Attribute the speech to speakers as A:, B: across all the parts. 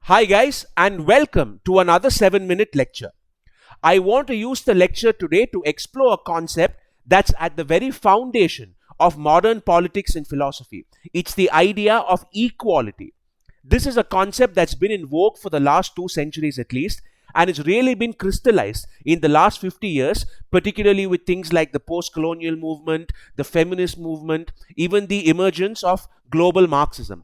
A: Hi guys, and welcome to another 7-minute lecture. I want to use the lecture today to explore a concept that's at the very foundation of modern politics and philosophy. It's the idea of equality. This is a concept that's been in vogue for the last 2 centuries at least, and it's really been crystallized in the last 50 years, particularly with things like the post-colonial movement, the feminist movement, even the emergence of global Marxism.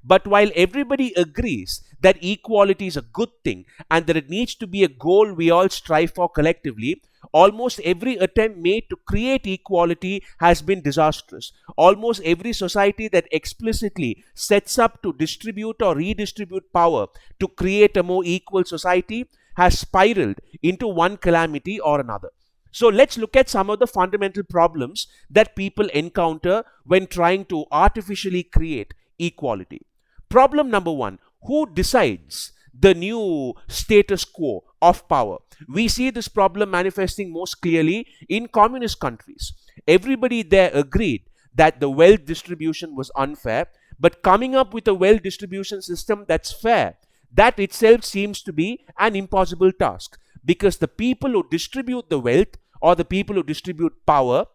A: But while everybody agrees that equality is a good thing and that it needs to be a goal we all strive for collectively, almost every attempt made to create equality has been disastrous. Almost every society that explicitly sets up to distribute or redistribute power to create a more equal society has spiraled into one calamity or another. So let's look at some of the fundamental problems that people encounter when trying to artificially create equality. Problem number one: who decides the new status quo of power? We see this problem manifesting most clearly in communist countries. Everybody there agreed that the wealth distribution was unfair, but coming up with a wealth distribution system that's fair, that itself seems to be an impossible task, because the people who distribute the wealth or the people who distribute power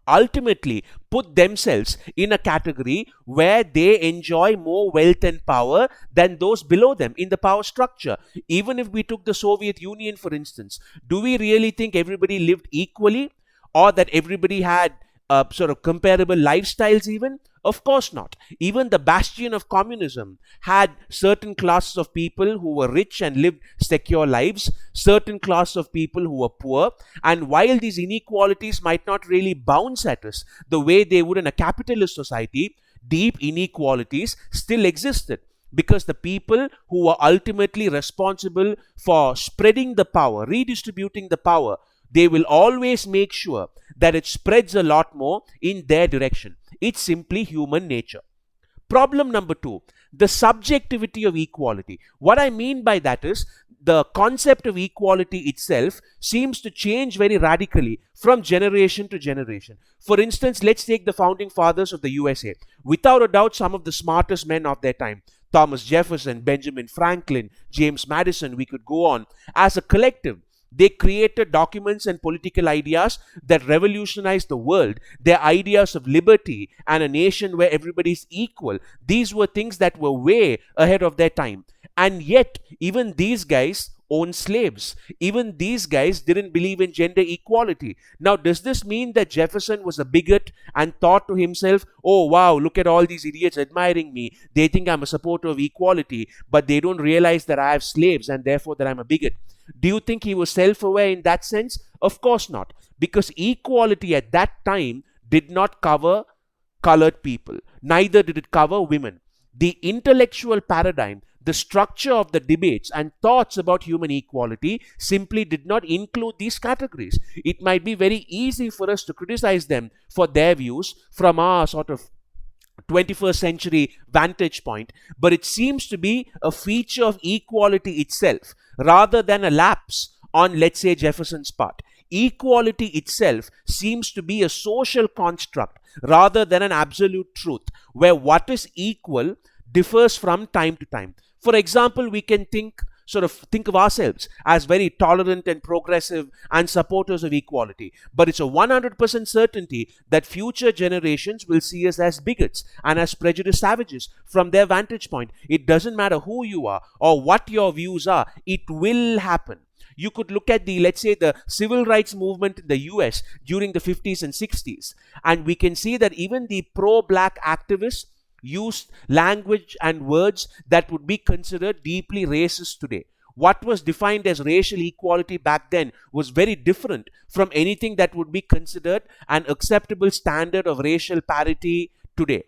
A: ultimately put themselves in a category where they enjoy more wealth and power than those below them in the power structure. Even if we took the Soviet Union, for instance, do we really think everybody lived equally, or that everybody had sort of comparable lifestyles even? Of course not. Even the bastion of communism had certain classes of people who were rich and lived secure lives, certain classes of people who were poor, and while these inequalities might not really bounce at us the way they would in a capitalist society, deep inequalities still existed, because the people who were ultimately responsible for spreading the power, redistributing the power, they will always make sure that it spreads a lot more in their direction. It's simply human nature. Problem number two: the subjectivity of equality. What I mean by that is, the concept of equality itself seems to change very radically from generation to generation. For instance, let's take the founding fathers of the USA. Without a doubt, some of the smartest men of their time. Thomas Jefferson, Benjamin Franklin, James Madison, we could go on. As a collective, they created documents and political ideas that revolutionized the world. Their ideas of liberty and a nation where everybody is equal, these were things that were way ahead of their time. And yet, even these guys owned slaves. Even these guys didn't believe in gender equality. Now, does this mean that Jefferson was a bigot and thought to himself, oh wow, look at all these idiots admiring me. They think I'm a supporter of equality, but they don't realize that I have slaves and therefore that I'm a bigot? Do you think he was self-aware in that sense? Of course not, because equality at that time did not cover colored people. Neither did it cover women. The intellectual paradigm, the structure of the debates and thoughts about human equality simply did not include these categories. It might be very easy for us to criticize them for their views from our sort of 21st century vantage point, but it seems to be a feature of equality itself rather than a lapse on, let's say, Jefferson's part. Equality itself seems to be a social construct rather than an absolute truth, where what is equal differs from time to time. For example, we can think of ourselves as very tolerant and progressive and supporters of equality, but it's a 100% certainty that future generations will see us as bigots and as prejudiced savages from their vantage point. It doesn't matter who you are or what your views are, it will happen. You could look at let's say, the civil rights movement in the US during the 50s and 60s, and we can see that even the pro-black activists used language and words that would be considered deeply racist today. What was defined as racial equality back then was very different from anything that would be considered an acceptable standard of racial parity today.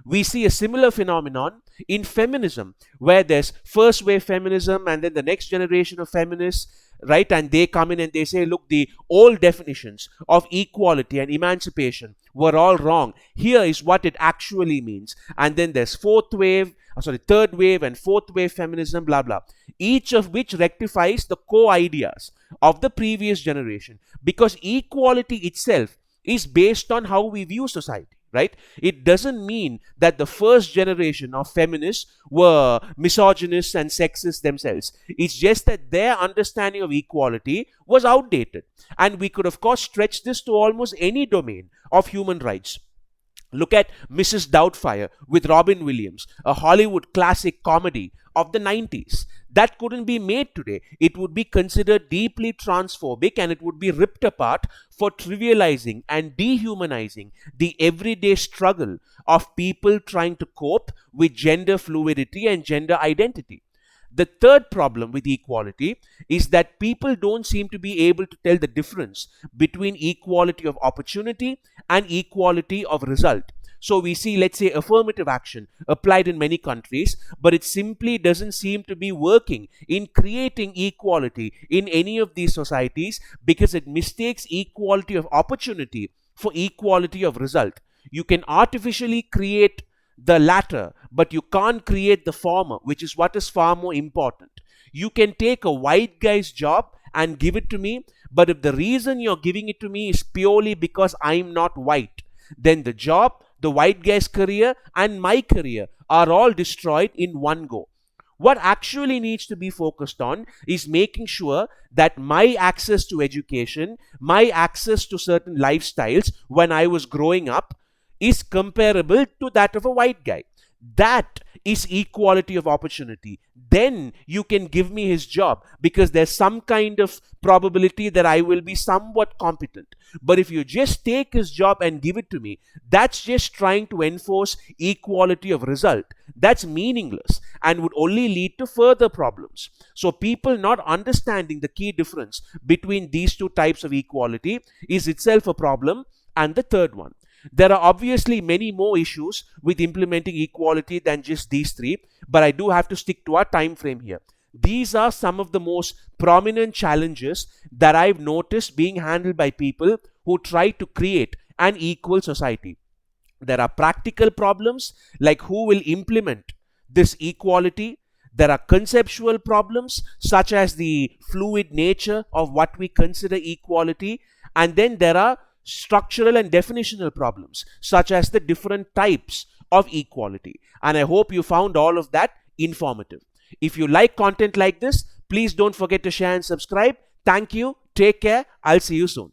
A: We see a similar phenomenon in feminism, where there's first wave feminism and then the next generation of feminists, right? And they come in and they say, look, the old definitions of equality and emancipation were all wrong. Here is what it actually means. And then there's third wave and fourth wave feminism, blah, blah. Each of which rectifies the core ideas of the previous generation, because equality itself is based on how we view society. right? It doesn't mean that the first generation of feminists were misogynists and sexist themselves. It's just that their understanding of equality was outdated. And we could, of course, stretch this to almost any domain of human rights. Look at Mrs. Doubtfire with Robin Williams, a Hollywood classic comedy of the 90s. That couldn't be made today. It would be considered deeply transphobic and it would be ripped apart for trivializing and dehumanizing the everyday struggle of people trying to cope with gender fluidity and gender identity. The third problem with equality is that people don't seem to be able to tell the difference between equality of opportunity and equality of result. So we see, let's say, affirmative action applied in many countries, but it simply doesn't seem to be working in creating equality in any of these societies because it mistakes equality of opportunity for equality of result. You can artificially create the latter, but you can't create the former, which is what is far more important. You can take a white guy's job and give it to me, but if the reason you're giving it to me is purely because I'm not white, then the job, the white guy's career, and my career are all destroyed in one go. What actually needs to be focused on is making sure that my access to education, my access to certain lifestyles when I was growing up, is comparable to that of a white guy. That is equality of opportunity. Then you can give me his job because there's some kind of probability that I will be somewhat competent. But if you just take his job and give it to me, that's just trying to enforce equality of result. That's meaningless and would only lead to further problems. So people not understanding the key difference between these two types of equality is itself a problem. And the third one, there are obviously many more issues with implementing equality than just these three, but I do have to stick to our time frame here. These are some of the most prominent challenges that I've noticed being handled by people who try to create an equal society. There are practical problems like who will implement this equality. There are conceptual problems such as the fluid nature of what we consider equality. And then there are structural and definitional problems such as the different types of equality. And I hope you found all of that informative. If you like content like this, please don't forget to share and subscribe. Thank you. Take care. I'll see you soon.